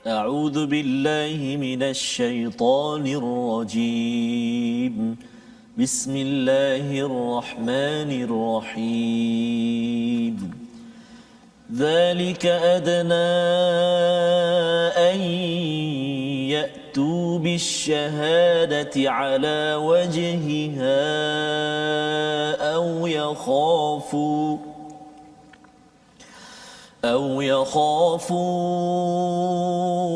أعوذ بالله من الشيطان الرجيم. بسم الله الرحمن الرحيم. ذلك أدنى أن يأتوا بالشهادة على وجهها أو يخافوا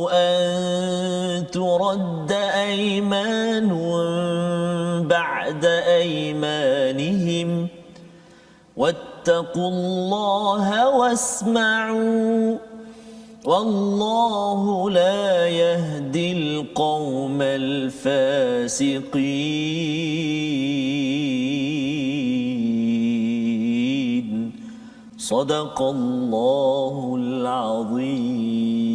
أن ترد أيمان بعد أيمانهم واتقوا الله واسمعوا والله لا يهدي القوم الفاسقين. صدق الله العظيم.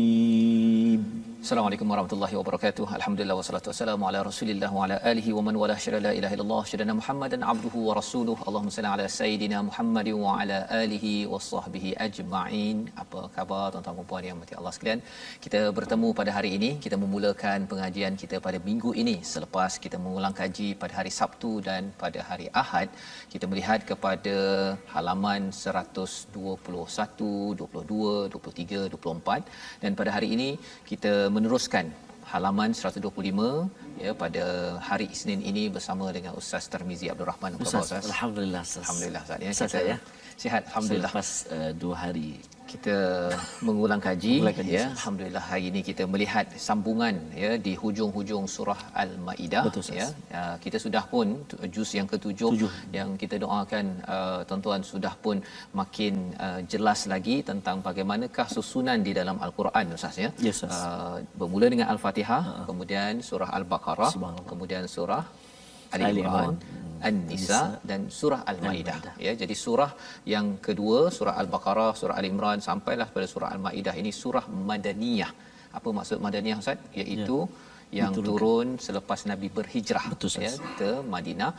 Assalamualaikum warahmatullahi wabarakatuh. Alhamdulillah wassalatu wassalamu ala Rasulillah wa ala alihi wa man wala syada la ilaha illallah syadana Muhammadan abduhu wa rasuluhu. Allahumma salli ala sayidina Muhammad wa ala alihi wasahbihi ajma'in. Apa khabar tuan-tuan dan puan yang dirahmati Allah sekalian? Kita bertemu pada hari ini, kita memulakan pengajian kita pada minggu ini selepas kita mengulang kaji pada hari Sabtu dan pada hari Ahad. Kita melihat kepada halaman 121, 22, 23, 24 dan pada hari ini kita meneruskan halaman 125 ya pada hari Isnin ini bersama dengan Ustaz Tarmizi Abdul Rahman. Ustaz, alhamdulillah. Alhamdulillah Ustaz ya. Ustaz, kita sihat alhamdulillah. Selepas 2 hari kita mengulang kaji ya. Ustaz. Alhamdulillah hari ini kita melihat sambungan ya di hujung-hujung surah Al-Maidah. Betul, Ustaz. Ya. Kita sudah pun juz yang ke-7 yang kita doakan tuan-tuan sudah pun makin jelas lagi tentang bagaimanakah susunan di dalam Al-Quran Ustaz ya. Yes, Ustaz. Bermula dengan Al-Fatihah, kemudian surah Al-Baqarah, kemudian surah Ali Imran, An-Nisa dan surah Al-Maidah ya. Jadi surah yang kedua surah Al-Baqarah, surah Ali Imran sampailah pada surah Al-Maidah ini surah madaniyah. Apa maksud madaniyah Ustaz? Iaitu yang turun selepas Nabi berhijrah. Betul, ya ke Madinah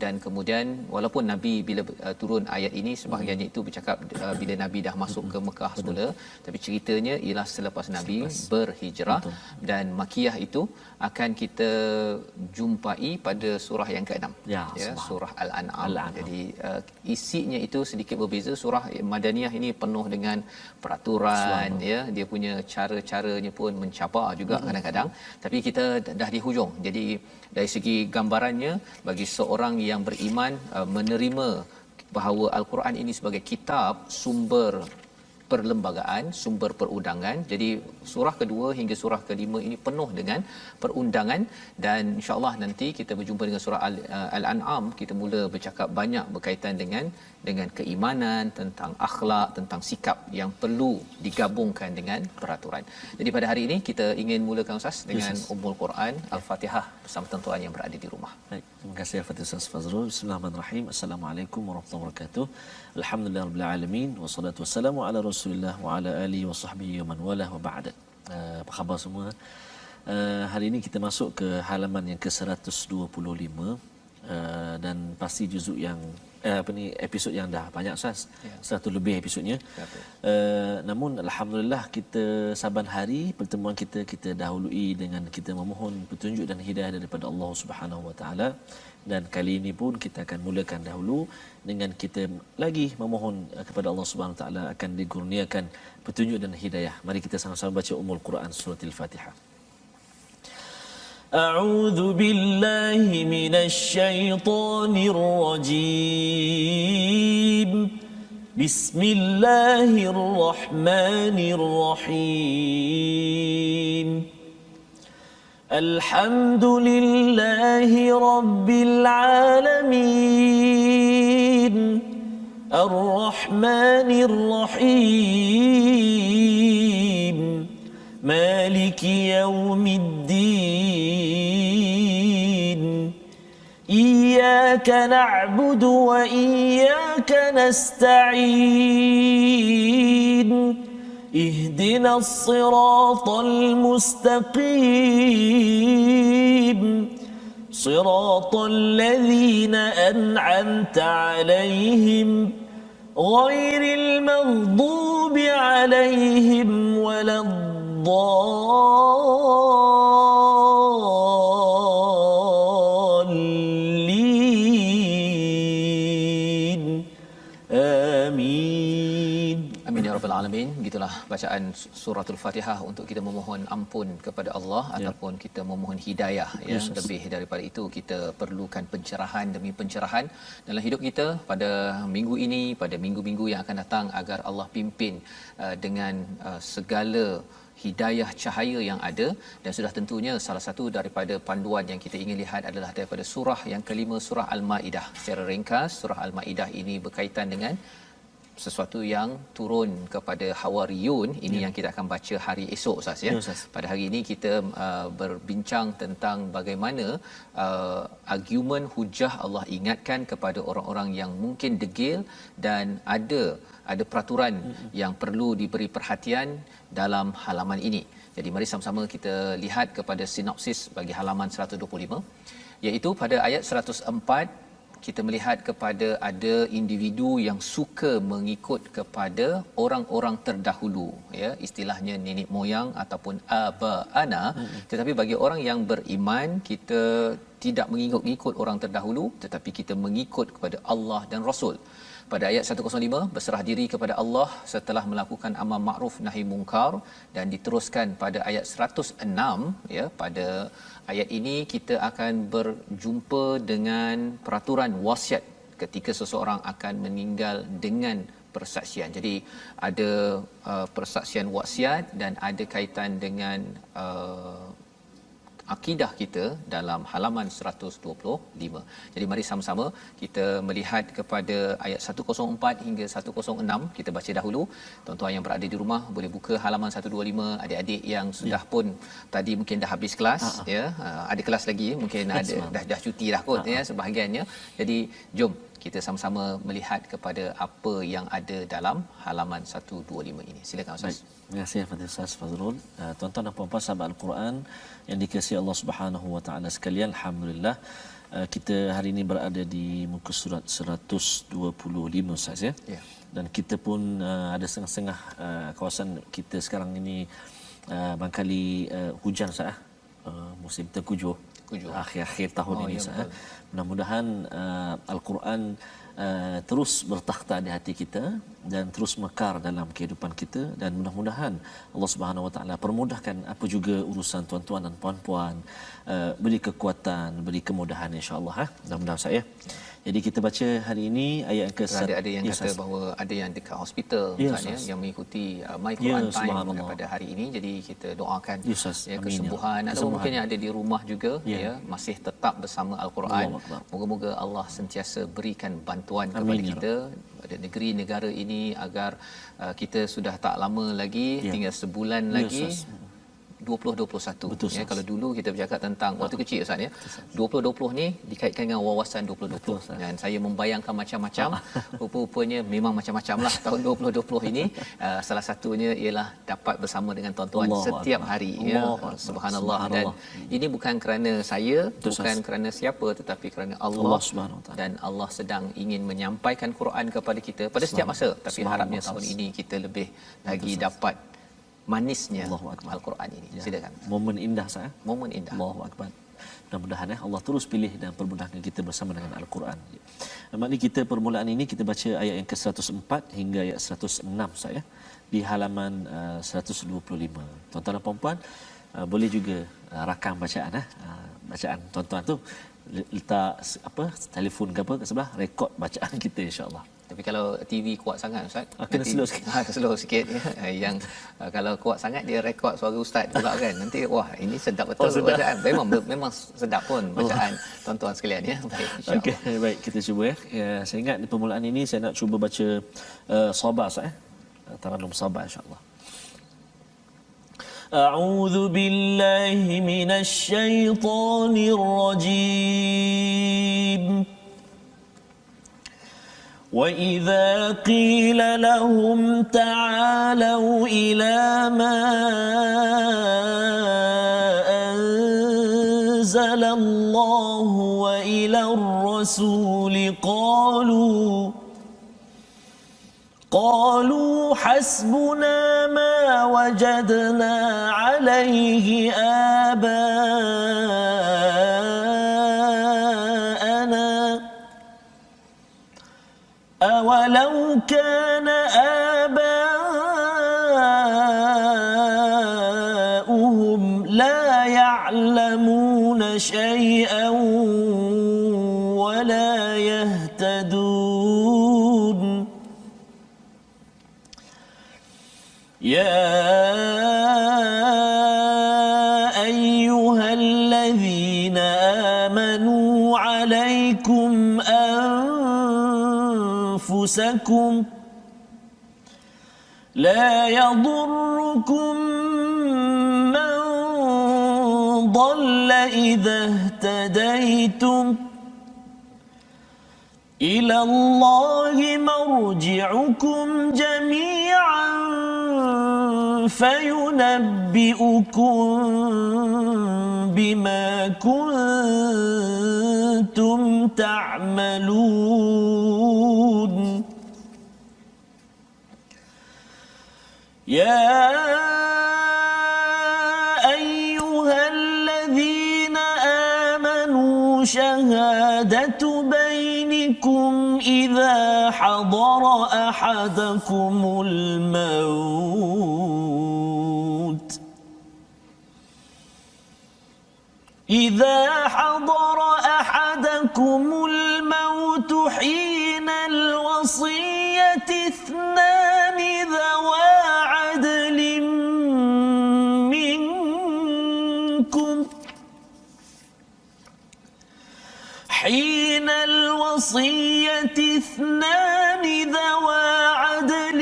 dan kemudian walaupun Nabi bila turun ayat ini sebahagiannya itu bercakap bila Nabi dah masuk ke Mekah semula, tapi ceritanya ialah selepas Nabi berhijrah. Dan makiyah itu akan kita jumpai pada surah yang ke-6 ya surah Al-An'am. Jadi isinya itu sedikit berbeza. Surah madaniyah ini penuh dengan peraturan ya, dia punya cara-caranya pun mencabar juga kadang-kadang, tapi kita dah di hujung. Jadi dari segi gambarannya bagi seorang yang beriman menerima bahawa Al-Quran ini sebagai kitab sumber perlembagaan, sumber perundangan. Jadi surah kedua hingga surah kelima ini penuh dengan perundangan dan insya-Allah nanti kita berjumpa dengan surah Al-An'am, kita mula bercakap banyak berkaitan dengan keimanan, tentang akhlak, tentang sikap yang perlu digabungkan dengan peraturan. Jadi pada hari ini kita ingin mulakan Ustaz dengan Ummul Quran Al-Fatihah bersama tuan-tuan yang berada di rumah. Baik, terima kasih Al-Fatihah Ustaz Fazrul. Bismillahirrahmanirrahim. Assalamualaikum warahmatullahi wabarakatuh. Alhamdulillahirabbil alamin wassalatu wassalamu ala Rasulillah wa ala alihi wa sahbihi wa man wala wa ba'da. Apa khabar semua? Hari ini kita masuk ke halaman yang ke-125 dan pasti juzuk yang episod yang dah banyak Ustaz. 100 lebih episodnya. Namun alhamdulillah kita saban hari pertemuan kita dahului dengan kita memohon petunjuk dan hidayah daripada Allah Subhanahu Wa Taala, dan kali ini pun kita akan mulakan dahulu dengan kita lagi memohon kepada Allah Subhanahu Wa Taala akan dikurniakan petunjuk dan hidayah. Mari kita sama-sama baca Ummul Quran surah Al-Fatihah. أعوذ بالله من الشيطان الرجيم. بسم الله الرحمن الرحيم. الحمد لله رب العالمين الرحمن الرحيم مالك يوم الدين إياك نعبد وإياك نستعين اهدنا الصراط المستقيم صراط الذين أنعمت عليهم غير المغضوب عليهم ولا الضالين الضالين آمين. Amin ya rabbal alamin. Gitulah bacaan suratul Fatihah untuk kita memohon ampun kepada Allah ataupun kita memohon hidayah ya. Lebih daripada itu kita perlukan pencerahan demi pencerahan dalam hidup kita pada minggu ini, pada minggu-minggu yang akan datang, agar Allah pimpin dengan segala hidayah cahaya yang ada. Dan sudah tentunya salah satu daripada panduan yang kita ingin lihat adalah daripada surah yang kelima, surah Al-Maidah. Secara ringkas, surah Al-Maidah ini berkaitan dengan sesuatu yang turun kepada Hawariyun. Ini yang kita akan baca hari esok Ustaz ya. Ustaz. Pada hari ini kita berbincang tentang bagaimana argumen hujah Allah ingatkan kepada orang-orang yang mungkin degil dan ada peraturan yang perlu diberi perhatian dalam halaman ini. Jadi mari sama-sama kita lihat kepada sinopsis bagi halaman 125, iaitu pada ayat 104 kita melihat kepada ada individu yang suka mengikut kepada orang-orang terdahulu ya, istilahnya nenek moyang ataupun aba'ana. Tetapi bagi orang yang beriman, kita tidak mengikut orang terdahulu tetapi kita mengikut kepada Allah dan Rasul. Pada ayat 105 berserah diri kepada Allah setelah melakukan amal makruf nahi mungkar, dan diteruskan pada ayat 106 ya. Pada ayat ini kita akan berjumpa dengan peraturan wasiat ketika seseorang akan meninggal dengan persaksian. Jadi ada persaksian wasiat dan ada kaitan dengan akidah kita dalam halaman 125. Jadi mari sama-sama kita melihat kepada ayat 104 hingga 106. Kita baca dahulu. Tuan-tuan yang berada di rumah boleh buka halaman 125. Adik-adik yang sudah pun tadi mungkin dah habis kelas ya, ada kelas lagi, mungkin ada dah cuti dah kot ya sebahagiannya. Jadi jom kita sama-sama melihat kepada apa yang ada dalam halaman 125 ini. Silakan Ustaz. Terima kasih kepada Ustaz Fazrul. Tuan-tuan dan puan-puan sahabat Al-Quran yang dikasihi Allah Subhanahu wa taala sekalian, alhamdulillah kita hari ini berada di muka surat 125 Ustaz ya. Ya. Dan kita pun ada setengah-setengah kawasan kita sekarang ini barangkali hujan Ustaz, musim tengkujuh. Akhir-akhir tahun ini ya, mudah-mudahan Al-Quran terus bertakhta di hati kita dan terus mekar dalam kehidupan kita, dan mudah-mudahan Allah Subhanahu Wa Taala permudahkan apa juga urusan tuan-tuan dan puan-puan, beri kekuatan, beri kemudahan insya-Allah mudah-mudahan saya. Jadi kita baca hari ini ayat yang ada yang kata bahawa ada yang dekat hospital misalnya yang mengikuti My Quran Time pada hari ini. Jadi kita doakan kesembuhan, atau mungkin yang ada di rumah juga ya masih tetap bersama Al-Quran. Moga-moga Allah sentiasa berikan bantuan kepada kita pada negeri negara ini agar kita sudah tak lama lagi, tinggal sebulan lagi 2021. Betul, ya, kalau dulu kita bercakap tentang waktu kecil Ustaz ya, 2020 ni dikaitkan dengan wawasan 2020. Betul, dan saya membayangkan macam-macam. Rupa-rupanya memang macam-macam lah tahun 2020 ini. Salah satunya ialah dapat bersama dengan tuan-tuan setiap hari ya. Subhanallah. Dan ini bukan kerana saya, bukan kerana siapa, tetapi kerana Allah dan Allah sedang ingin menyampaikan Quran kepada kita pada setiap masa. Tapi harapnya tahun ini kita lebih lagi dapat manisnya Al-Quran ini. Silakan. Momen indah saya. Momen indah. Allahu akbar. Mudah-mudahan Allah terus pilih dan permudahkan kita bersama dengan Al-Quran. Mari kita permulaan ini kita baca ayat yang ke-104 hingga ayat 106 saya di halaman 125. Tuan-tuan dan puan-puan boleh juga rakam bacaan bacaan tuan-tuan tu, letak telefon ke apa kat sebelah, rekod bacaan kita insya-Allah. Tapi kalau TV kuat sangat Ustaz, kena slow sikit. Slow sikit ya. Yang kalau kuat sangat dia rekod suara ustaz pula kan. Nanti wah ini sedap betul bacaan. Memang sedap pun bacaan tuan-tuan sekalian ya. Baik insya-Allah. Okey, baik kita cuba ya. Saya ingat di permulaan ini saya nak cuba baca Sabah Ustaz Taranum Sabah insya-Allah. A'udzu billahi minasy syaithanir rajim. وَإِذَا قِيلَ لَهُمْ تَعَالَوْا إِلَى مَا أَنزَلَ اللَّهُ وَإِلَى الرَّسُولِ قالوا حسبنا ما وجدنا عليه آباءنا أولو كان آباؤهم لا يعلمون شيئا ولا يهتدون يا أيها الذين آمنوا عليكم أنفسكم لا يضركم من ضل إذا اهتديتم إلى الله مرجعكم جميعا فينبئكم بما كنتم تعملون يا أيها الذين آمنوا شهادة بينكم إذا حضر أحدكم الموت حين الوصية اثنان ذوى عدل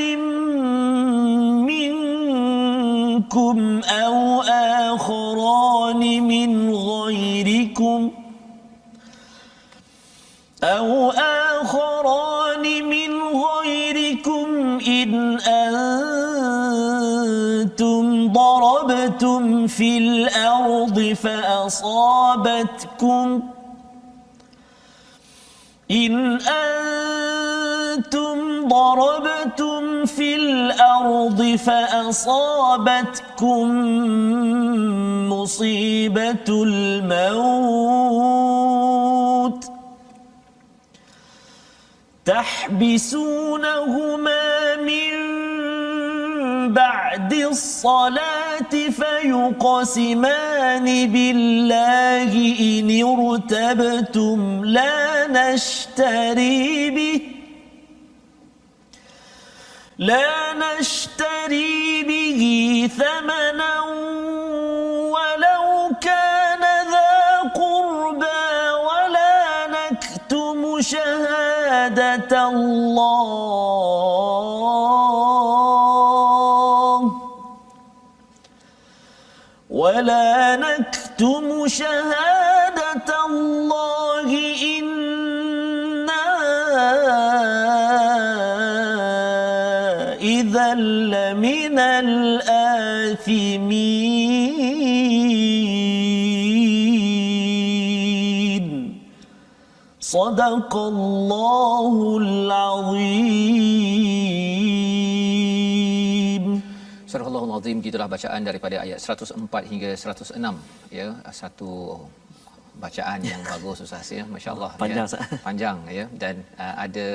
منكم أو آخران من غيركم إن أنتم ضربتم في الأرض فأصابتكم مصيبة الموت تحبسونهما من بعد الصلاة فيقسمان بالله إن ارتبتم لا نشتري به ثمنا ولو كان ذا قربى ولا نكتم شهادة الله إنا إذا لمن الآثمين صدق الله العظيم. Surah Al-Azim, gitulah bacaan daripada ayat 104 hingga 106 ya, satu bacaan yang bagus Ustaz ya, masya-Allah panjang, ya. Panjang ya, dan ada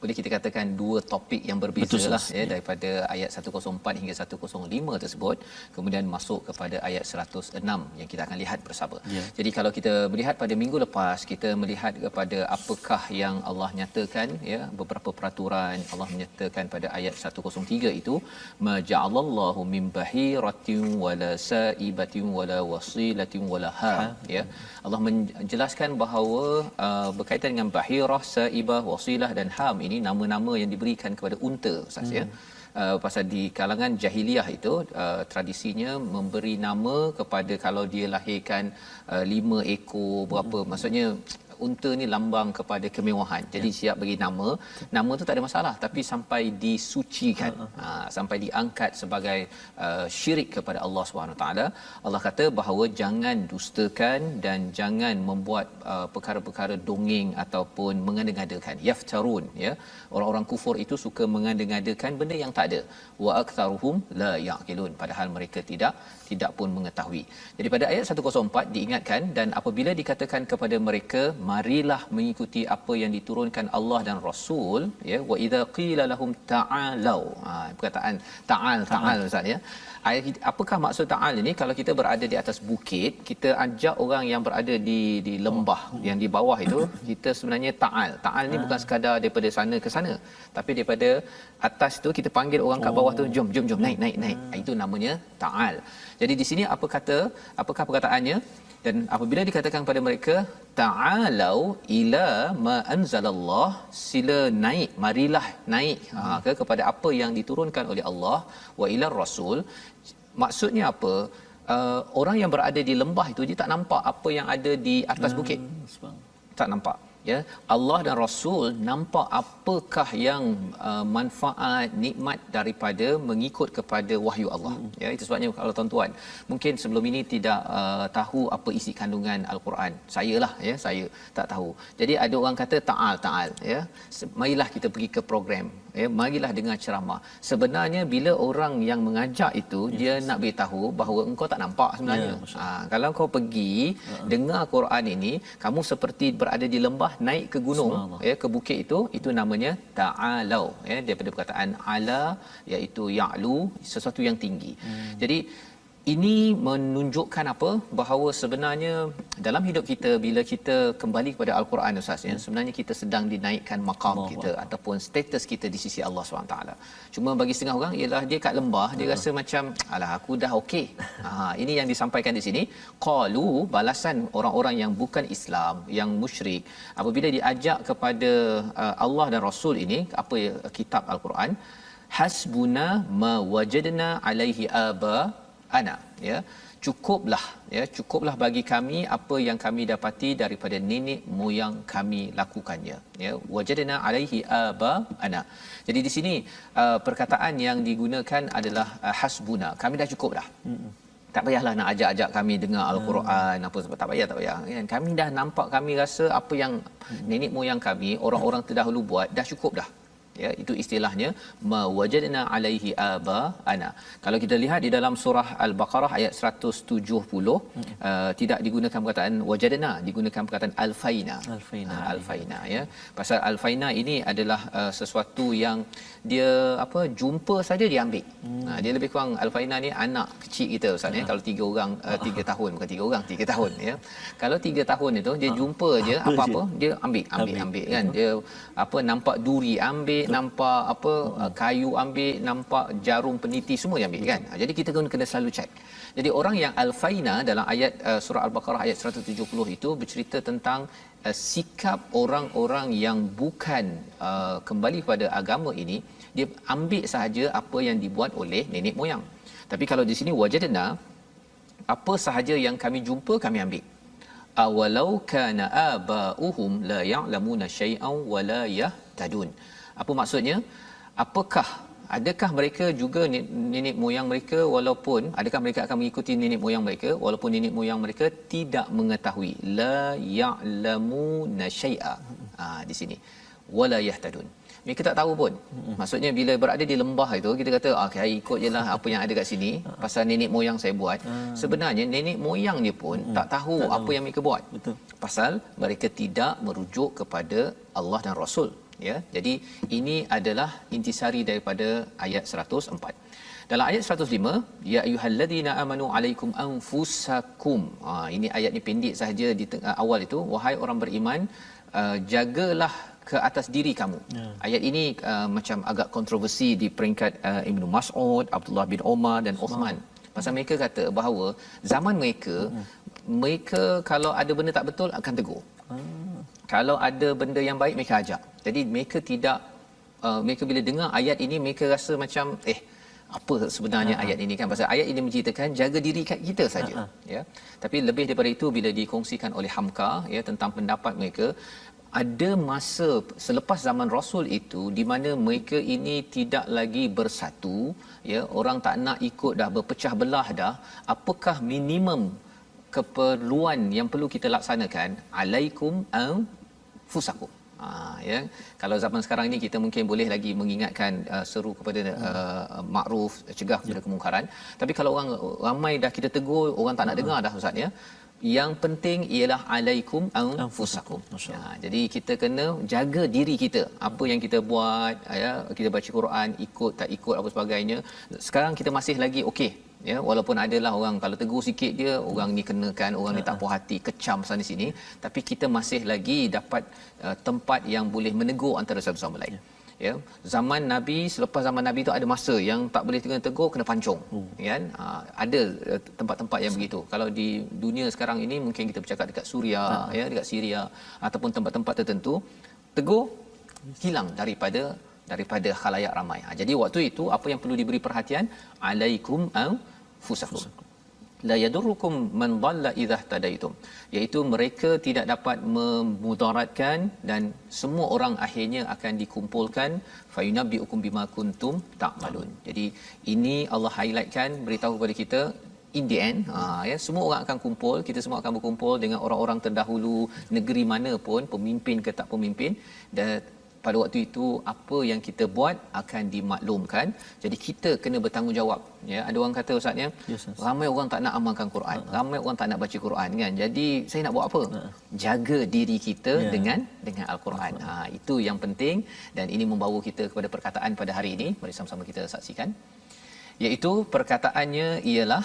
boleh kita katakan dua topik yang berbeza lah ya, daripada ayat 104 hingga 105 tersebut kemudian masuk kepada ayat 106 yang kita akan lihat bersama. Jadi kalau kita melihat pada minggu lepas, kita melihat kepada apakah yang Allah nyatakan ya, beberapa peraturan Allah menyatakan pada ayat 103 itu, maja'alallahu min bahiratin wala sa'ibatin wala wasilatin wala ha ya. Allah menjelaskan bahawa berkaitan dengan bahirah, saibah, wasilah dan ham, ini nama-nama yang diberikan kepada unta Ustaz ya. Pasal di kalangan jahiliah itu tradisinya memberi nama kepada kalau dia lahirkan 5 ekor berapa, maksudnya unta ni lambang kepada kemewahan. Jadi siap bagi nama. Nama tu tak ada masalah, tapi sampai disucikan, sampai diangkat sebagai syirik kepada Allah Subhanahu taala. Allah kata bahawa jangan dustakan dan jangan membuat perkara-perkara dongeng ataupun mengada-ngadakan. Yaftarun, ya. Orang-orang kufur itu suka mengada-ngadakan benda yang tak ada. Wa aktsaruhum la yaqilun, padahal mereka tidak pun mengetahui. Jadi pada ayat 104 diingatkan, dan apabila dikatakan kepada mereka marilah mengikuti apa yang diturunkan Allah dan Rasul, ya, wa idza qila lahum ta'alu, perkataan ta'al Ustaz, ya. Apakah maksud ta'al ini? Kalau kita berada di atas bukit, kita ajak orang yang berada di lembah yang di bawah itu, kita sebenarnya ta'al ni bukan sekadar daripada sana ke sana, tapi daripada atas tu kita panggil orang kat bawah tu, jom naik. Itu namanya ta'al. Jadi di sini apakah perkataannya? Dan apabila dikatakan pada mereka ta'alau ila ma anzalallah, sila naik, marilah naik kepada apa yang diturunkan oleh Allah, wa ila rasul, maksudnya apa? Orang yang berada di lembah itu dia tak nampak apa yang ada di atas bukit, tak nampak, ya. Allah dan Rasul nampak apakah yang manfaat, nikmat daripada mengikut kepada wahyu Allah. Ya, itu sebabnya kalau tuan-tuan mungkin sebelum ini tidak tahu apa isi kandungan Al-Quran. Saya tak tahu. Jadi ada orang kata ta'al, ya. Marilah kita pergi ke program, ya, marilah dengar ceramah. Sebenarnya bila orang yang mengajak itu dia nak beritahu bahawa engkau tak nampak sebenarnya. Kalau kau pergi dengar Quran ini, kamu seperti berada di lembah, naik ke gunung, ya, ke bukit itu namanya ta'alau, ya, daripada perkataan ala, iaitu ya'lu, sesuatu yang tinggi. Jadi ini menunjukkan apa? Bahawa sebenarnya dalam hidup kita, bila kita kembali kepada Al-Quran, Ustaz, ya, sebenarnya kita sedang dinaikkan maqam kita ataupun status kita di sisi Allah SWT. Cuma bagi setengah orang ialah dia kat lembah, dia rasa macam alah aku dah okey. Ini yang disampaikan di sini. Qalu, balasan orang-orang yang bukan Islam, yang musyrik, apabila diajak kepada Allah dan Rasul ini, apa kitab Al-Quran, hasbuna ma wajadna alaihi aba ana, ya, cukuplah bagi kami apa yang kami dapati daripada nenek moyang kami lakukannya, ya. Wajadna alaihi aba ana. Jadi di sini perkataan yang digunakan adalah hasbuna, kami dah cukup dah. Tak payahlah nak ajak-ajak kami dengar Al-Quran apa sebab tak payah kan. Kami dah nampak, kami rasa apa yang nenek moyang kami, orang-orang terdahulu buat, dah cukup dah. Ya, itu istilahnya mawajadna alaihi aba ana. Kalau kita lihat di dalam surah Al-Baqarah ayat 170, tidak digunakan perkataan wajadna, digunakan perkataan alfaina, ya. Pasal alfaina ini adalah sesuatu yang dia jumpa saja dia ambil. Dia lebih kurang alfaina ni anak kecil kita, Ustaz, ya. Kalau 3 orang 3 tahun, bukan 3 orang, 3 tahun, ya. Kalau 3 tahun itu dia jumpa je apa-apa dia ambil kan. Dia nampak duri ambil, nampak kayu ambil, nampak jarum peniti semua dia ambil kan. Jadi kita kena selalu check. Jadi orang yang alfaina dalam ayat surah Al-Baqarah ayat 170 itu bercerita tentang sikap orang-orang yang bukan kembali kepada agama ini. Dia ambil sahaja apa yang dibuat oleh nenek moyang. Tapi kalau di sini wajadna, apa sahaja yang kami jumpa kami ambil. Awalau kana abauhum la ya'lamuna syai'an wa la yahtadun. Apa maksudnya? Adakah mereka juga nenek moyang mereka, walaupun adakah mereka akan mengikuti nenek moyang mereka walaupun nenek moyang mereka tidak mengetahui? La ya'lamuna syai'a. Di sini wala yahtadun. Mereka tak tahu pun. Maksudnya bila berada di lembah itu kita kata saya ikut jelah apa yang ada kat sini pasal nenek moyang saya buat. Sebenarnya nenek moyang dia pun tak tahu apa yang mereka buat. Betul. Pasal mereka tidak merujuk kepada Allah dan Rasul, ya. Jadi ini adalah intisari daripada ayat 104. Dalam ayat 105, ya ayyuhallazina amanu alaikum anfusakum. Ini ayat ni pendek sahaja di awal itu, wahai orang beriman, jagalah ke atas diri kamu. Ayat ini macam agak kontroversi di peringkat Ibnu Mas'ud, Abdullah bin Umar dan Uthman. Pasal mereka kata bahawa zaman mereka kalau ada benda tak betul akan tegur. Kalau ada benda yang baik mereka ajak. Jadi mereka tidak mereka bila dengar ayat ini mereka rasa macam apa sebenarnya ayat ini kan, pasal ayat ini menceritakan jaga diri kita saja, ya. Tapi lebih daripada itu, bila dikongsikan oleh Hamka, ya, tentang pendapat mereka, ada masa selepas zaman Rasul itu di mana mereka ini tidak lagi bersatu, ya, orang tak nak ikut dah, berpecah belah dah. Apakah minimum keperluan yang perlu kita laksanakan? Alaikum anfusakum. Ya, kalau zaman sekarang ini kita mungkin boleh lagi mengingatkan, seru kepada makruf, cegah kepada kemungkaran. Tapi kalau orang ramai dah kita tegur, orang tak nak dengar dah, ustaz, ya. Yang penting ialah alaikum anfusakum. Jadi kita kena jaga diri kita. Apa yang kita buat, ya, kita baca Quran, ikut tak ikut apa sebagainya. Sekarang kita masih lagi okey, ya, walaupun adalah orang kalau tegur sikit dia, orang ni kenakan, orang ni tak puas hati, kecam sana sini, tapi kita masih lagi dapat tempat yang boleh menegur antara satu sama lain. Ya, zaman Nabi, selepas zaman Nabi tu ada masa yang tak boleh tegur, kena pancung, kan. Ada tempat-tempat yang begitu. Kalau di dunia sekarang ini mungkin kita bercakap dekat Suria, ya, dekat Syria, ataupun tempat-tempat tertentu, tegur hilang daripada khalayak ramai. Jadi waktu itu apa yang perlu diberi perhatian? Alaikum anfusakum la yadurrukum man dhalla idza tadaitum, iaitu mereka tidak dapat memudaratkan, dan semua orang akhirnya akan dikumpulkan, fayunabbiukum bima kuntum ta'malun. Jadi ini Allah highlightkan, beritahu kepada kita, in the end, ya, semua orang akan kumpul, kita semua akan berkumpul dengan orang-orang terdahulu, negeri mana pun, pemimpin ke tak pemimpin, dan pada waktu itu apa yang kita buat akan dimaklumkan. Jadi kita kena bertanggungjawab, ya. Ada orang kata, ustaz, ya, ramai orang tak nak amalkan Quran, ramai orang tak nak baca Quran, kan. Jadi saya nak buat apa? Jaga diri kita dengan Al-Quran. Itu yang penting, dan ini membawa kita kepada perkataan pada hari ini. Mari sama-sama kita saksikan, iaitu perkataannya ialah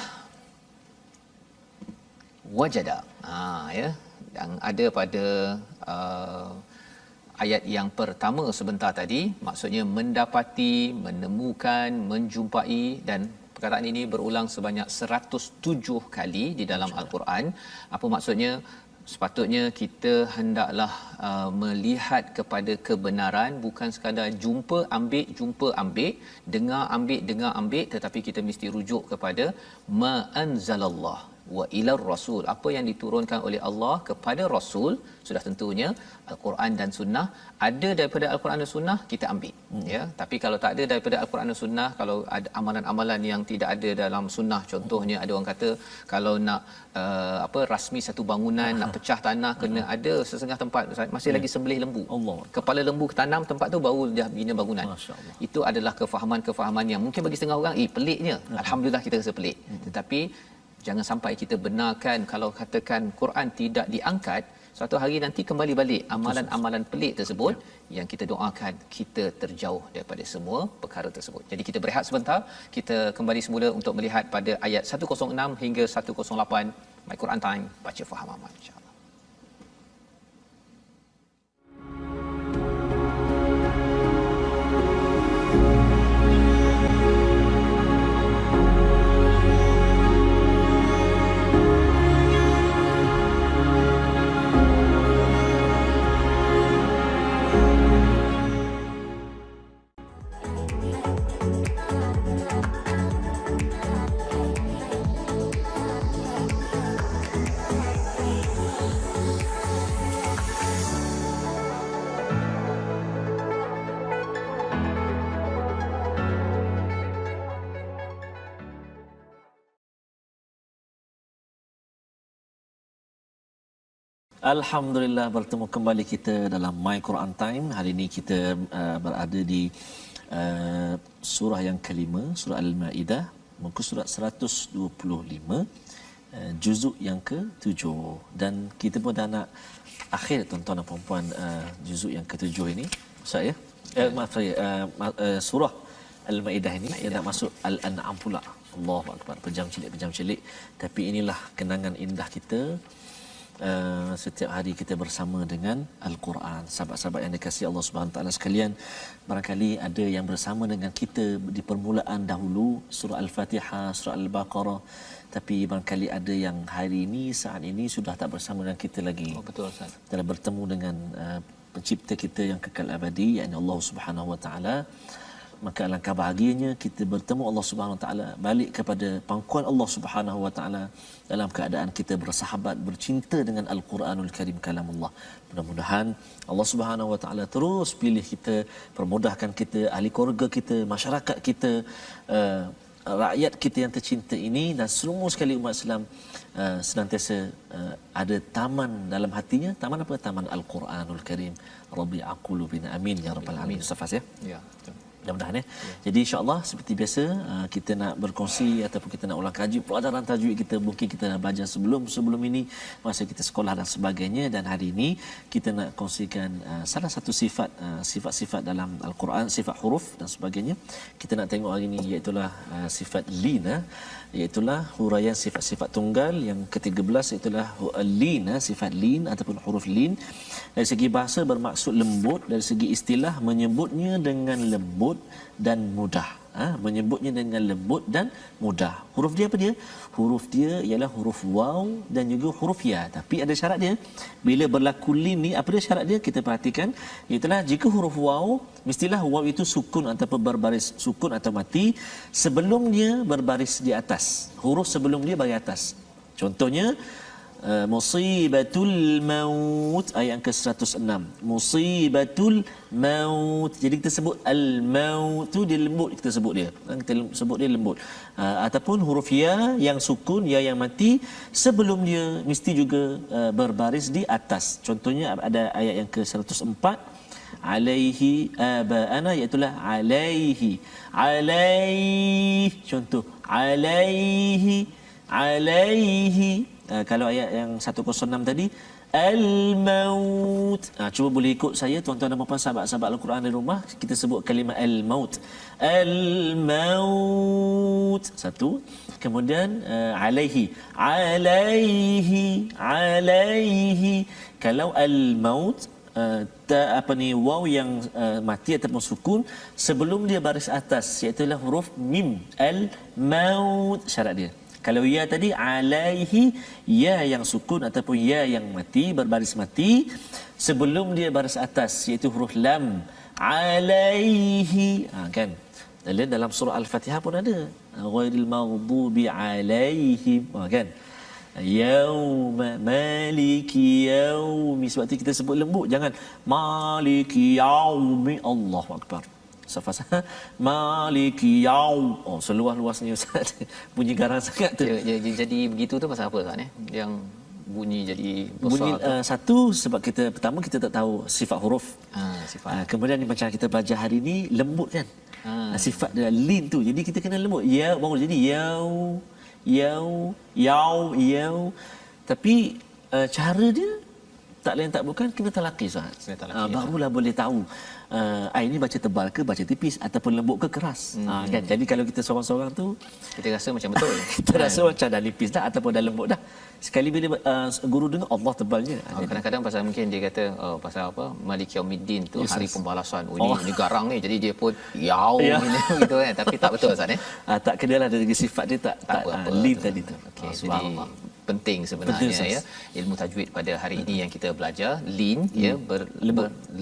wajada, ya, yang ada pada ayat yang pertama sebentar tadi, maksudnya mendapati, menemukan, menjumpai, dan perkataan ini berulang sebanyak 107 kali di dalam Al-Quran. Apa maksudnya? Sepatutnya kita hendaklah melihat kepada kebenaran, bukan sekadar jumpa ambil, dengar ambil, tetapi kita mesti rujuk kepada ma anzalallah wa ilar rasul, apa yang diturunkan oleh Allah kepada Rasul. Sudah tentunya Al-Quran dan Sunnah. Ada daripada Al-Quran dan Sunnah, kita ambil, ya. Tapi kalau tak ada daripada Al-Quran dan Sunnah, kalau ada amalan-amalan yang tidak ada dalam Sunnah, contohnya ada orang kata kalau nak rasmi satu bangunan, nak pecah tanah, kena ada setengah tempat, masih lagi sembelih lembu, kepala lembu tanam tempat tu baru dah bina bangunan. Itu adalah kefahaman yang mungkin bagi setengah orang peliknya, alhamdulillah kita rasa pelik. Tetapi jangan sampai kita benarkan, kalau katakan Quran tidak diangkat, suatu hari nanti kembali balik amalan-amalan pelik tersebut, yang kita doakan kita terjauh daripada semua perkara tersebut. Jadi kita berehat sebentar, kita kembali semula untuk melihat pada ayat 106 hingga 108 My Quran Time, baca faham amal, insya-Allah. Alhamdulillah, bertemu kembali kita dalam My Quran Time. Hari ini kita berada di surah yang kelima, surah Al-Maidah, muka surat 125, juzuk yang ke-7. Dan kita pun dah nak akhir, tuan-tuan dan puan-puan, juzuk yang ke-7 ini. Saya surah Al-Maidah ini dia nak masuk Al-An'am pula. Allahu Akbar, pejam celik. Tapi inilah kenangan indah kita. Setiap hari kita bersama dengan Al-Quran. Sahabat-sahabat yang dikasihi Allah Subhanahu Taala sekalian, barangkali ada yang bersama dengan kita di permulaan dahulu surah Al-Fatihah, surah Al-Baqarah, tapi barangkali ada yang hari ini, saat ini sudah tak bersama dengan kita lagi. Betul, Ustaz. Telah bertemu dengan pencipta kita yang kekal abadi, yakni Allah Subhanahu Wa Taala. maka alangkah bahagianya kita bertemu Allah Subhanahu Wa Taala, balik kepada pangkuan Allah Subhanahu Wa Taala dalam keadaan kita bersahabat, bercinta dengan Al-Quranul Karim, kalamullah. Mudah-mudahan Allah Subhanahu Wa Taala terus pilih kita, permudahkan kita, ahli keluarga kita, masyarakat kita, rakyat kita yang tercinta ini, dan semua sekali umat Islam senantiasa ada taman dalam hatinya. Taman apa? Taman Al-Quranul Karim. Rabi'a qulubina, amin ya rabbal alamin. Safas ya. Ya, betul. Mudah-mudahan ya. Jadi insya-Allah seperti biasa kita nak berkongsi ataupun kita nak ulang kaji pelajaran tajwid kita, mungkin kita dah belajar sebelum ini masa kita sekolah dan sebagainya, dan hari ini kita nak kongsikan salah satu sifat-sifat dalam Al-Quran, sifat huruf dan sebagainya. Kita nak tengok hari ini iaitu sifat lin, iaitu huraian sifat-sifat tunggal yang ke-13, iaitu lin, sifat lin ataupun huruf lin. Dari segi bahasa bermaksud lembut, dari segi istilah menyebutnya dengan lembut dan mudah. Menyebutnya dengan lembut dan mudah. Huruf dia apa dia? Huruf dia ialah huruf waw dan juga huruf ya. Tapi ada syarat dia. Bila berlaku lin ni, apa dia syarat dia? Kita perhatikan. Iaitulah jika huruf waw, mestilah waw itu sukun ataupun berbaris sukun atau mati sebelum dia berbaris di atas. Huruf sebelum dia baris atas. Contohnya musibatul maut, ayat yang ke-106. Musibatul maut. Jadi kita sebut al-maut tu dia lembut, kita sebut dia. Kita sebut dia lembut. Ataupun huruf ya yang sukun, ya yang mati, sebelum dia mesti juga berbaris di atas. Contohnya ada ayat yang ke-104, alaihi abaana, iaitu alaihi. Alaihi. Contoh alaihi. Kalau ayat yang 106 tadi al-maut. Cuba boleh ikut saya tuan-tuan dan puan-puan sahabat-sahabat Al-Quran di rumah, kita sebut kalimah al-maut. Al-maut. Satu. Kemudian alaihi. Kalau al-maut waw yang mati ataupun sukun sebelum dia baris atas, iaitu huruf mim, al-maut, syarat dia. Kalau ya tadi alaihi, ya yang sukun ataupun ya yang mati, berbaris mati sebelum dia baris atas, iaitu huruf lam, alaihi. Kan dalam surah Al-Fatihah pun ada ghairil maghdubi alaihim, kan, yauma maliki yaumi. Sebab tu kita sebut lembut, jangan maliki yaumi. Allahu akbar. Safas maliki yaum. Seluas-luasnya Ustaz. Bunyi garang sangat tu. Dia jadi begitu tu pasal apa Ustaz Yang bunyi jadi besar bunyi satu sebab kita pertama kita tak tahu sifat huruf. Sifat. Kemudian macam kita belajar hari ni lembut kan. Sifat dia lin tu. Jadi kita kena lembut. Ya baru jadi yau. Tapi cara dia tak lain tak bukan kena talaqi Ustaz. Barulah boleh tahu ini baca tebal ke baca tipis ataupun lembut ke keras. Kan. Jadi kalau kita seorang-seorang tu kita rasa macam betul. Kita rasa macam dah nipis dah ataupun dah lembut dah. Sekali bila guru dengar Allah tebalnya. Kadang-kadang pasal mungkin dia kata pasal apa Malik Yaumiddin tu, hari pembalasan. Ini garang ni, jadi dia pun gitu kan. Tapi tak betul Ustaz tak kenalah dari sifat dia tak lin tadi tu. Okey, jadi penting sebenarnya ya ilmu tajwid pada hari ini yang kita belajar lin ya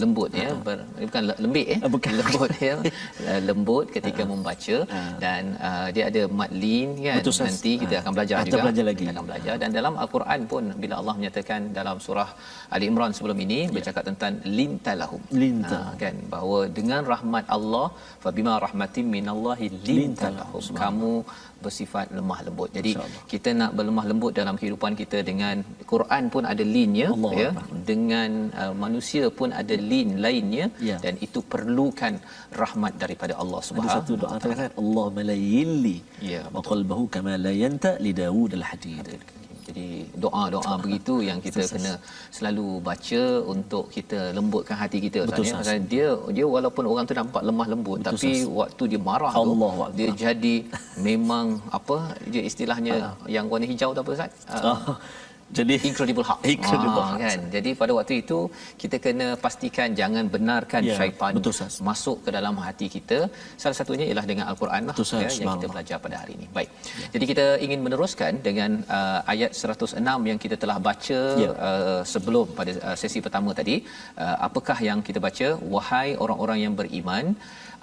lembut ya bukan lembik bukan lembut ya lembut ketika membaca dan dia ada mad lin kan. Nanti kita akan belajar juga kita akan belajar. Dan dalam al-Quran pun bila Allah menyatakan dalam surah Ali Imran sebelum ini bercakap tentang lintalahum kan, bahawa dengan rahmat Allah, fabima rahmatin minallahi lintalahum, kamu bersifat lemah lembut. Jadi kita nak berlemah lembut dalam kehidupan kita. Dengan Quran pun ada linnya ya, dengan manusia pun ada lin lainnya dan itu perlukan rahmat daripada Allah Subhanahu. Ada satu doa terkait Allahumma layyili wa qalbahu kama layanta li Daud al-hadid. Jadi doa-doa begitu yang kita kena selalu baca untuk kita lembutkan hati kita. Pasal dia walaupun orang tu nampak lemah lembut, tapi waktu dia marah tu dia jadi memang apa dia istilahnya yang warna hijau tu apa Ustaz? jadi incredible Hulk. Incredible Hulk. Kan. Jadi pada waktu itu kita kena pastikan jangan benarkan syaitan masuk ke dalam hati kita. Salah satunya ialah dengan Al-Quran lah yang kita belajar pada hari ini. Baik. Jadi kita ingin meneruskan dengan ayat 106 yang kita telah baca sebelum pada sesi pertama tadi. Apakah yang kita baca? Wahai orang-orang yang beriman,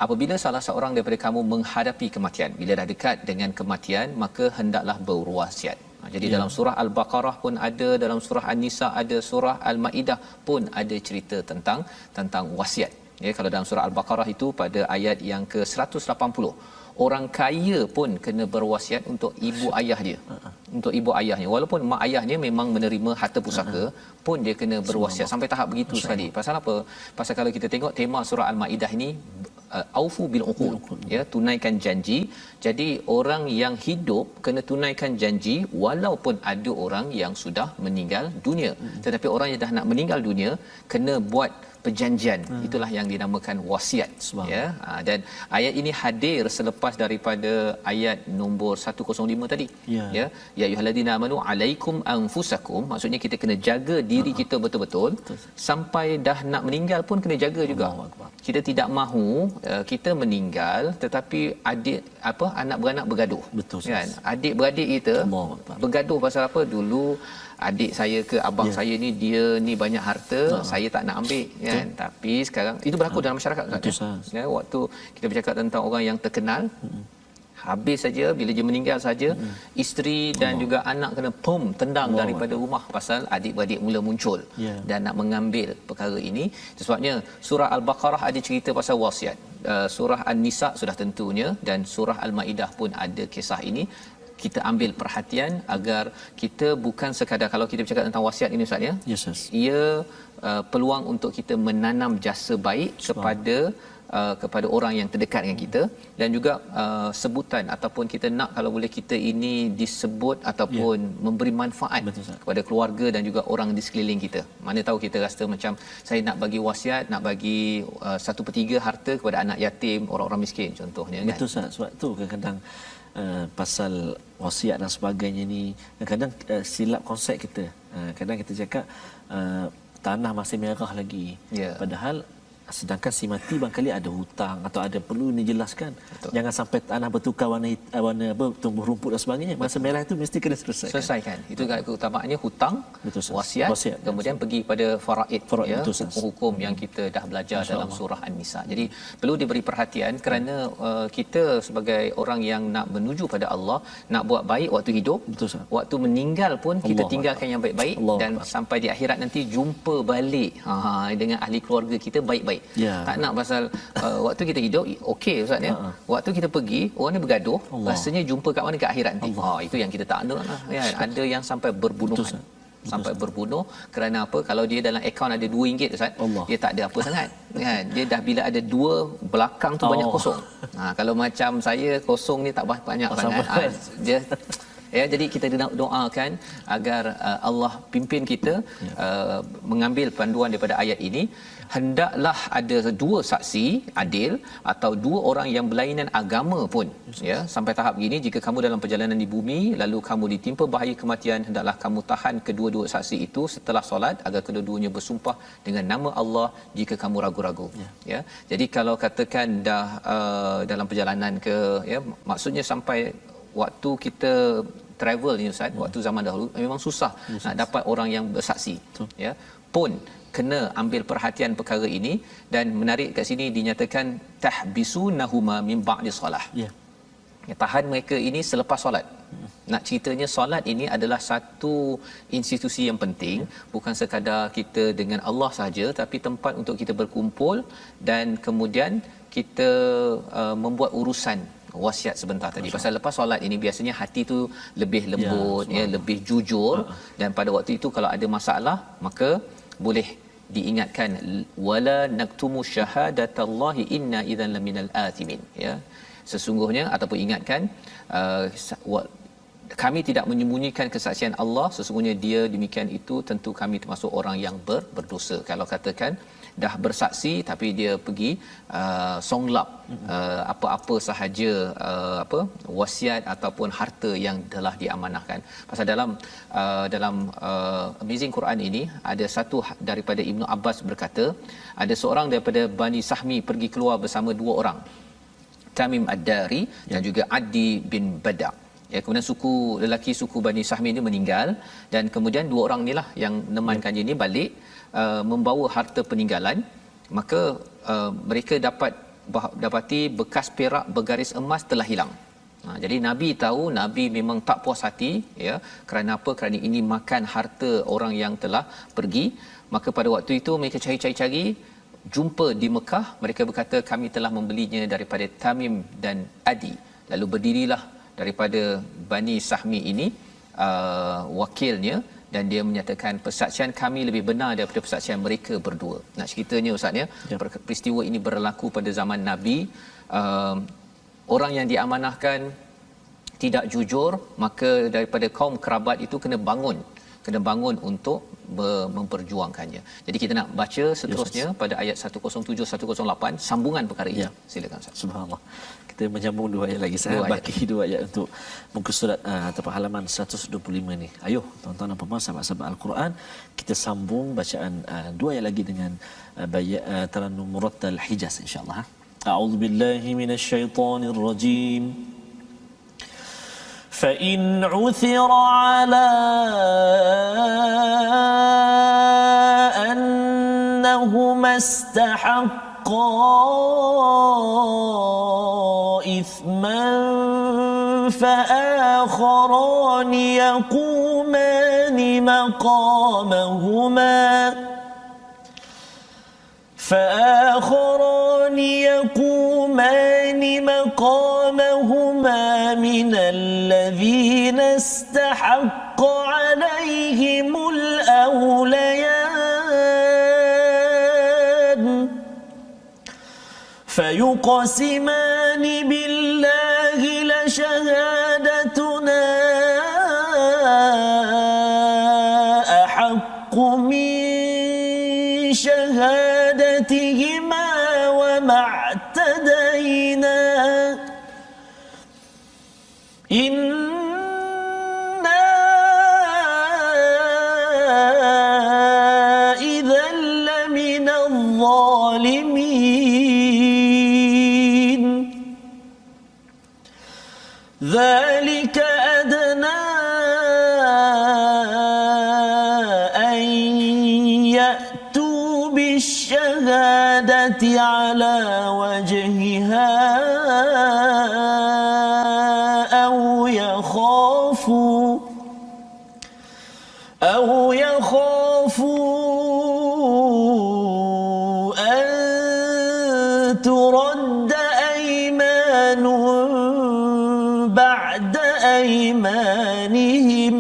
apabila salah seorang daripada kamu menghadapi kematian, bila dah dekat dengan kematian, maka hendaklah berwasiat. Jadi dalam surah Al-Baqarah pun ada, dalam surah An-Nisa ada, surah Al-Maidah pun ada cerita tentang wasiat. Ya, kalau dalam surah Al-Baqarah itu pada ayat yang ke-180, orang kaya pun kena berwasiat untuk ibu ayah dia. Untuk ibu ayahnya, walaupun mak ayahnya memang menerima harta pusaka, pun dia kena berwasiat sampai tahap begitu sekali. Pasal apa? Pasal kalau kita tengok tema surah Al-Maidah ini, aufu bil uqud, ya, tunaikan janji. Jadi orang yang hidup kena tunaikan janji walaupun ada orang yang sudah meninggal dunia. Tetapi orang yang dah nak meninggal dunia kena buat perjanjian. Itulah yang dinamakan wasiat, ya. Dan ayat ini hadir selepas daripada ayat nombor 105 tadi, ya ayyuhallazina amanu alaikum anfusakum. Maksudnya kita kena jaga diri kita betul-betul sampai dah nak meninggal pun kena jaga juga. Kita tidak mahu kita meninggal tetapi anak beranak bergaduh. Betul, kan? Adik beradik kita bergaduh pasal apa? Dulu adik saya ke abang saya ni, dia ni banyak harta, saya tak nak ambil, kan. Tapi sekarang itu berlaku dalam masyarakat, kan. Ya, waktu kita bercakap tentang orang yang terkenal, habis saja bila dia meninggal saja, isteri dan juga anak kena tendang daripada rumah pasal adik-beradik mula muncul dan nak mengambil perkara ini. Sebabnya surah Al-Baqarah ada cerita pasal wasiat, surah An-Nisa sudah tentunya, dan surah Al-Maidah pun ada kisah ini. Kita ambil perhatian agar kita bukan sekadar, kalau kita bercakap tentang wasiat ini Ustaz, ya, ia peluang untuk kita menanam jasa baik kepada orang yang terdekat dengan kita, dan juga sebutan ataupun kita nak kalau boleh kita ini disebut ataupun memberi manfaat kepada keluarga dan juga orang di sekeliling kita. Mana tahu kita rasa macam saya nak bagi wasiat, nak bagi 1/3 harta kepada anak yatim, orang-orang miskin contohnya, kan. Betul Ustaz. Sebab tu kadang-kadang pasal wasiat dan sebagainya ni kadang silap konsep kita. Kadang kita cakap tanah masih merah lagi, padahal sedangkan si mati barangkali ada hutang atau ada perlu dijelaskan. Jangan sampai tanah bertukar warna tumbuh rumput dan sebagainya. Masa merah itu mesti kena selesaikan. Itu keutamaannya hutang, wasiat, kemudian pergi pada faraid, ya, hukum yang kita dah belajar dalam surah An-Nisa. Jadi perlu diberi perhatian kerana kita sebagai orang yang nak menuju pada Allah, nak buat baik waktu hidup, waktu meninggal pun kita tinggalkan yang baik-baik, dan sampai di akhirat nanti jumpa balik dengan ahli keluarga kita baik-baik. Tak nak pasal waktu kita hidup okey Ustaz, ya. Waktu kita pergi orang ni bergaduh, rasanya jumpa kat mana, kat akhirat nanti. Itu yang kita tak nak lah, ya. Ada yang sampai berbunuhan. Sampai berbunuh kerana apa? Kalau dia dalam akaun ada RM2 Ustaz, dia tak ada apa sangat, kan. Dia dah bila ada 2 belakang tu banyak kosong. Kalau macam saya kosong ni tak banyak sangat. Dia ya, jadi kita doakan agar Allah pimpin kita mengambil panduan daripada ayat ini. Hendaklah ada 2 saksi adil atau 2 orang yang berlainan agama pun, ya, sampai tahap gini, jika kamu dalam perjalanan di bumi lalu kamu ditimpa bahaya kematian, hendaklah kamu tahan kedua-dua saksi itu setelah solat agar kedua-duanya bersumpah dengan nama Allah jika kamu ragu-ragu, ya. Jadi kalau katakan dah dalam perjalanan ke, ya, maksudnya sampai waktu kita travel ni Ustaz, waktu zaman dahulu memang susah nak dapat orang yang bersaksi, ya, pun kena ambil perhatian perkara ini. Dan menarik kat sini dinyatakan tahbisunahuma min ba'di solah, tahan mereka ini selepas solat. Nak ceritanya solat ini adalah satu institusi yang penting, bukan sekadar kita dengan Allah saja, tapi tempat untuk kita berkumpul dan kemudian kita membuat urusan wasiat sebentar tadi. Pasal lepas solat ini biasanya hati tu lebih lembut, ya, lebih jujur, dan pada waktu itu kalau ada masalah maka boleh diingatkan wala naktumu syahadatallahi inna idzan laminal athimin, ya. Sesungguhnya ataupun ingatkan kami tidak menyembunyikan kesaksian Allah, sesungguhnya dia demikian itu tentu kami termasuk orang yang berdosa. Kalau katakan dah bersaksi tapi dia pergi songlap apa-apa sahaja wasiat ataupun harta yang telah diamanahkan. Pasal dalam Amazing Quran ini ada satu daripada Ibnu Abbas berkata, ada seorang daripada Bani Sahmi pergi keluar bersama dua orang, Tamim Ad-Dari dan juga Adi bin Badak. Ya, kemudian lelaki suku Bani Sahmi ini meninggal, dan kemudian dua orang inilah yang nemankan dia ini balik membawa harta peninggalan. Maka mereka dapati bekas perak bergaris emas telah hilang. Jadi Nabi tahu, Nabi memang tak puas hati, ya. Kerana apa? Kerana ini makan harta orang yang telah pergi. Maka pada waktu itu mereka cari-cari, jumpa di Mekah. Mereka berkata, kami telah membelinya daripada Tamim dan Adi. Lalu berdirilah daripada Bani Sahmi ini wakilnya, dan dia menyatakan persaksian kami lebih benar daripada persaksian mereka berdua. Nak ceritanya Ustaz ya, peristiwa ini berlaku pada zaman Nabi. Orang yang diamanahkan tidak jujur, maka daripada kaum kerabat itu kena bangun untuk memperjuangkannya. Jadi kita nak baca seterusnya pada ayat 107 108 sambungan perkara ini. Silakan Ustaz. Subhanallah. Kita menyambung dua ayat lagi. Saya bagi dua ayat untuk muka surat atau halaman 125 ni. Ayuh tuan-tuan dan puan-puan sahabat-sahabat Al-Quran, kita sambung bacaan dua ayat lagi dengan Tarannum Murattal Hijaz insya-Allah. A'udzubillahi minasyaitonir rajim. فإن عثر على أنهما استحقا إثما فآخران يقومان مقامهما من الذين استحق عليهم الأوليان فيقسمان بالله لشهادتنا أحق من شهادتهما وما اعتدينا إنا إذا لمن الظالمين ذلك أدنى أن يأتوا بالشهادة على وجهها أو يخافوا أن ترد أيمان بعد أيمانهم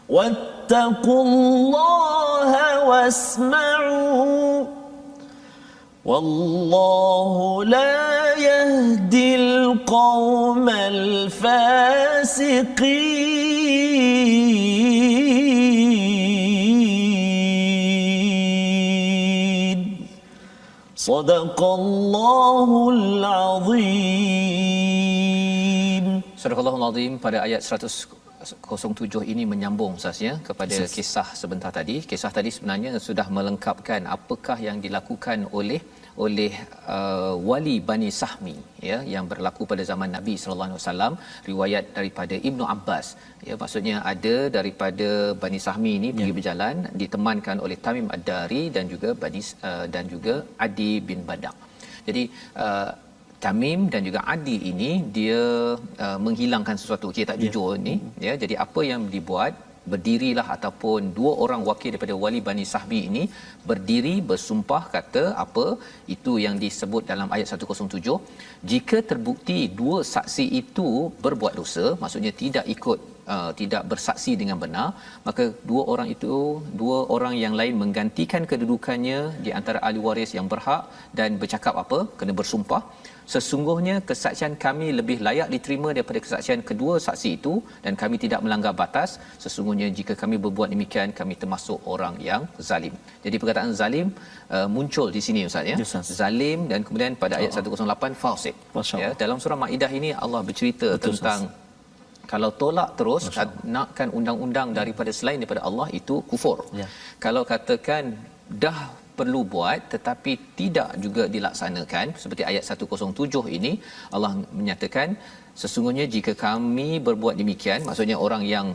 واتقوا الله واسمعوا والله لا يهدي القوم الفاسقين صدق الله العظيم. Surah Al-Azim pada ayat 107 ini menyambung sahaja kepada kisah sebentar tadi. Kisah tadi sebenarnya sudah melengkapkan apakah yang dilakukan oleh wali Bani Sahmi, ya, yang berlaku pada zaman Nabi sallallahu alaihi wasallam. Riwayat daripada Ibnu Abbas, ya, maksudnya ada daripada Bani Sahmi ini pergi berjalan ditemankan oleh Tamim Ad-Dari dan juga Adi bin Badak. Jadi Tamim dan juga Adi ini dia menghilangkan sesuatu, dia tak jujur ni, ya. Jadi apa yang dibuat, berdirilah ataupun dua orang wakil daripada wali Bani Sahmi ini berdiri bersumpah kata apa itu yang disebut dalam ayat 107, jika terbukti dua saksi itu berbuat dosa, maksudnya tidak bersaksi dengan benar, maka dua orang yang lain menggantikan kedudukannya di antara ahli waris yang berhak dan bercakap apa, kena bersumpah. sesungguhnya kesaksian kami lebih layak diterima daripada kesaksian kedua saksi itu dan kami tidak melanggar batas. Sesungguhnya jika kami berbuat demikian, kami termasuk orang yang zalim. Jadi perkataan zalim muncul di sini Ustaz ya. Yes, Zalim dan kemudian pada ayat 108 fasik. Ya, dalam surah Maidah ini Allah bercerita tentang kalau tolak terus nakkan undang-undang daripada selain daripada Allah itu kufur. Ya. Kalau katakan dah perlu buat tetapi tidak juga dilaksanakan seperti ayat 107 ini Allah menyatakan sesungguhnya jika kami berbuat demikian, maksudnya orang yang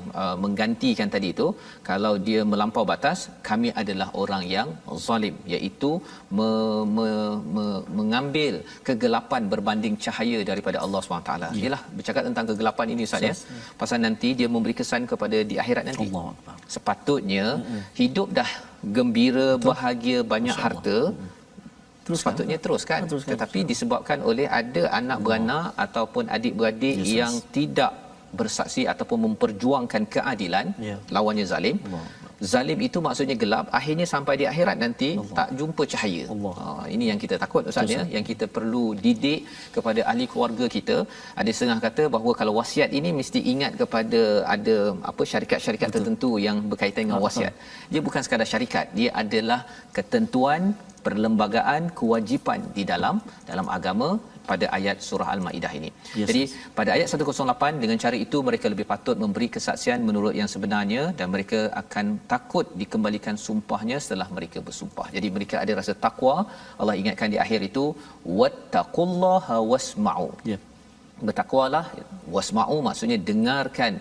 menggantikan tadi itu, kalau dia melampau batas, kami adalah orang yang zalim, iaitu mengambil kegelapan berbanding cahaya daripada Allah SWT. Ialah bercakap tentang kegelapan ini Ustaz ya. Pasal nanti dia memberi kesan kepada di akhirat nanti. Sepatutnya hidup dah gembira, bahagia, banyak harta, sepatutnya teruskan. Tetapi disebabkan oleh ada anak beranak ataupun adik-beradik yang tidak bersaksi ataupun memperjuangkan keadilan, lawannya zalim. Zalim itu maksudnya gelap, akhirnya sampai di akhirat nanti tak jumpa cahaya. Ini yang kita takut Ustaz ya, yang kita perlu didik kepada ahli keluarga kita. Ada setengah kata bahawa kalau wasiat ini mesti ingat kepada ada syarikat-syarikat tertentu yang berkaitan dengan wasiat. Dia bukan sekadar syarikat, dia adalah ketentuan perlembagaan kewajipan di dalam agama pada ayat surah Al-Maidah ini. Jadi pada ayat 108 dengan cara itu mereka lebih patut memberi kesaksian menurut yang sebenarnya dan mereka akan takut dikembalikan sumpahnya setelah mereka bersumpah. Jadi mereka ada rasa takwa. Allah ingatkan di akhir itu wattaqullaha wasma'u. Bertakwalah, wasma'u maksudnya dengarkan.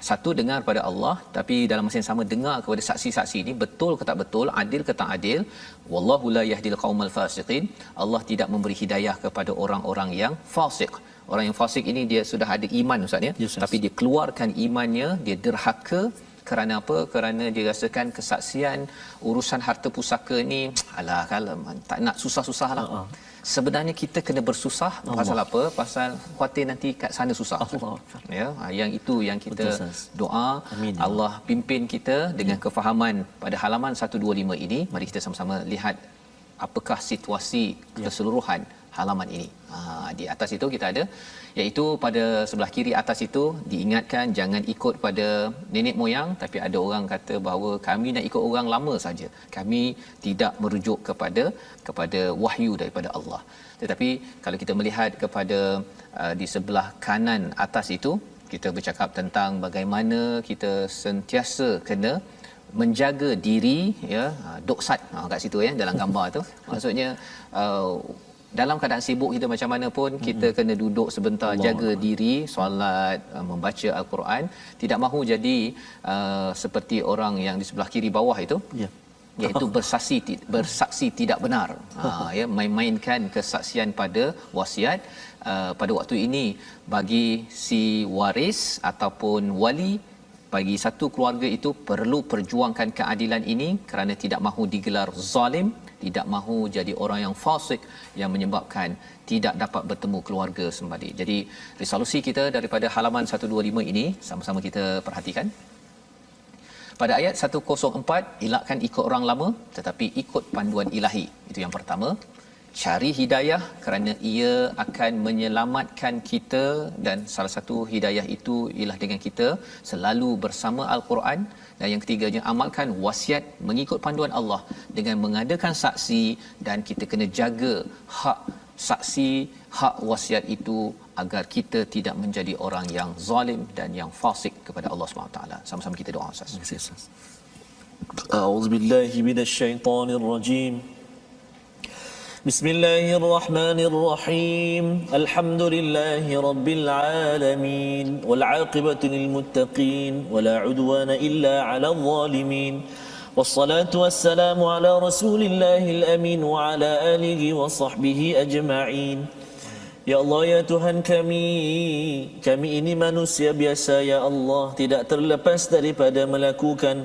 Satu, dengar pada Allah, tapi dalam masa yang sama dengar kepada saksi-saksi ini betul ke tak betul, adil ke tak adil. Wallahu la yahdil qaumal fasiqin. Allah tidak memberi hidayah kepada orang-orang yang fasik. Orang yang fasik ini dia sudah ada iman Ustaz ya, tapi dia keluarkan imannya, dia derhaka. Kerana apa? Kerana dia rasakan kesaksian urusan harta pusaka ni alah kalau tak nak susah-susahlah. Sebenarnya kita kena bersusah pasal apa? Pasal khuatir nanti kat sana susah. Ya, yang itu yang kita doa. Amin. Allah pimpin kita dengan kefahaman pada halaman 125 ini. Mari kita sama-sama lihat apakah situasi keseluruhan halaman ini. Di atas itu kita ada, iaitu pada sebelah kiri atas itu diingatkan jangan ikut pada nenek moyang, tapi ada orang kata bahawa kami nak ikut orang lama saja. Kami tidak merujuk kepada wahyu daripada Allah. Tetapi kalau kita melihat kepada di sebelah kanan atas itu, kita bercakap tentang bagaimana kita sentiasa kena menjaga diri ya, doksat kat situ ya dalam gambar tu. Maksudnya dalam keadaan sibuk kita macam mana pun kita kena duduk sebentar, jaga diri, solat, membaca al-Quran, tidak mahu jadi seperti orang yang di sebelah kiri bawah itu, iaitu bersaksi tidak benar. Ya, main-mainkan kesaksian pada wasiat. Pada waktu ini bagi si waris ataupun wali, bagi satu keluarga itu perlu perjuangkan keadilan ini kerana tidak mahu digelar zalim, tidak mahu jadi orang yang fasik yang menyebabkan tidak dapat bertemu keluarga sembadi. Jadi resolusi kita daripada halaman 125 ini sama-sama kita perhatikan. Pada ayat 104, elakkan ikut orang lama tetapi ikut panduan ilahi. Itu yang pertama. Cari hidayah kerana ia akan menyelamatkan kita, dan salah satu hidayah itu ialah dengan kita selalu bersama Al-Quran. Dan yang ketiganya, amalkan wasiat mengikut panduan Allah dengan mengadakan saksi, dan kita kena jaga hak saksi, hak wasiat itu agar kita tidak menjadi orang yang zalim dan yang fasik kepada Allah SWT. Sama-sama kita doa Ustaz. A'udzubillahi minasyaitonirrajim. Bismillahirrahmanirrahim. Alhamdulillahi rabbil alamin wal 'aqibatu lil muttaqin wala 'udwana illa 'alal zalimin. Wassalatu wassalamu ala rasulillahil amin wa ala alihi wa sahbihi ajma'in. Ya Allah, ya Tuhan kami ini manusia biasa ya Allah, tidak terlepas daripada melakukan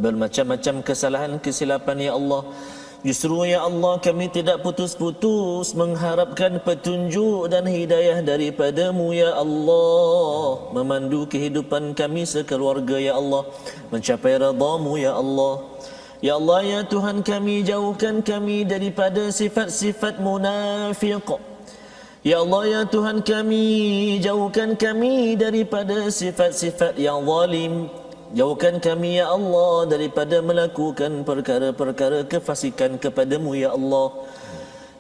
bermacam-macam kesalahan kesilapan ya Allah. Justru ya Allah, kami tidak putus-putus mengharapkan petunjuk dan hidayah daripada-Mu ya Allah, memandu kehidupan kami sekeluarga ya Allah mencapai redha-Mu ya Allah. Ya Allah, ya Tuhan kami, jauhkan kami daripada sifat-sifat munafiq Ya Allah ya Tuhan kami, jauhkan kami daripada sifat-sifat yang zalim. Jauhkan kami ya Allah daripada melakukan perkara-perkara kefasikan kepadamu ya Allah.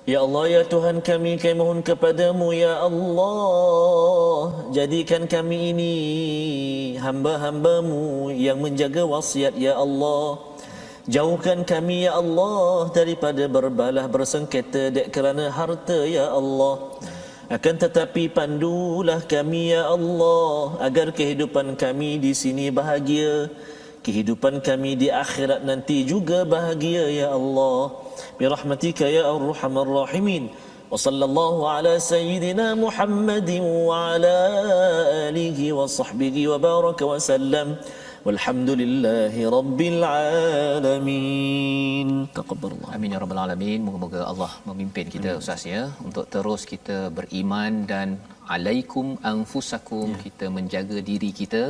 Ya Allah ya Tuhan kami mohon kepadamu ya Allah, jadikan kami ini hamba-hambamu yang menjaga wasiat ya Allah. Jauhkan kami ya Allah daripada berbalah bersengketa dek kerana harta ya Allah. Akan tetapi pandulah kami ya Allah agar kehidupan kami di sini bahagia, kehidupan kami di akhirat nanti juga bahagia ya Allah. Birahmatika ya arhamar rahimin. Wa sallallahu ala sayyidina Muhammadin wa ala alihi wa sahbihi wa baraka wa sallam. Walhamdulillahi rabbil alamin. Taqabbalallah. Amin ya rabbal alamin. Moga-moga Allah memimpin kita Ustaz ya untuk terus kita beriman dan alaikum anfusakum, kita menjaga diri kita.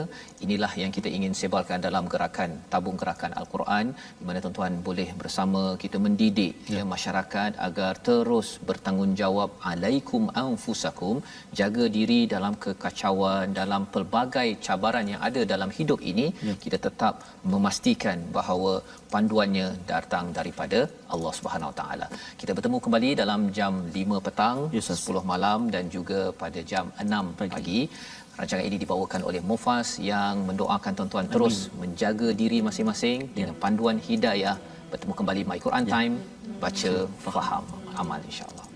Inilah yang kita ingin sebarkan dalam gerakan tabung gerakan Al-Quran, di mana tuan-tuan boleh bersama kita mendidik ya masyarakat agar terus bertanggungjawab. Alaikum anfusakum, jaga diri dalam kekacauan, dalam pelbagai cabaran yang ada dalam hidup ini. Kita tetap memastikan bahawa panduannya datang daripada Allah Subhanahu Wa Taala. Kita bertemu kembali dalam jam 5 petang, 10 malam dan juga pada jam 6 pagi. Rancangan ini dibawakan oleh Mufas yang mendoakan tuan-tuan terus menjaga diri masing-masing dengan panduan hidayah. Bertemu kembali My Quran Time, baca, faham, amal insya-Allah.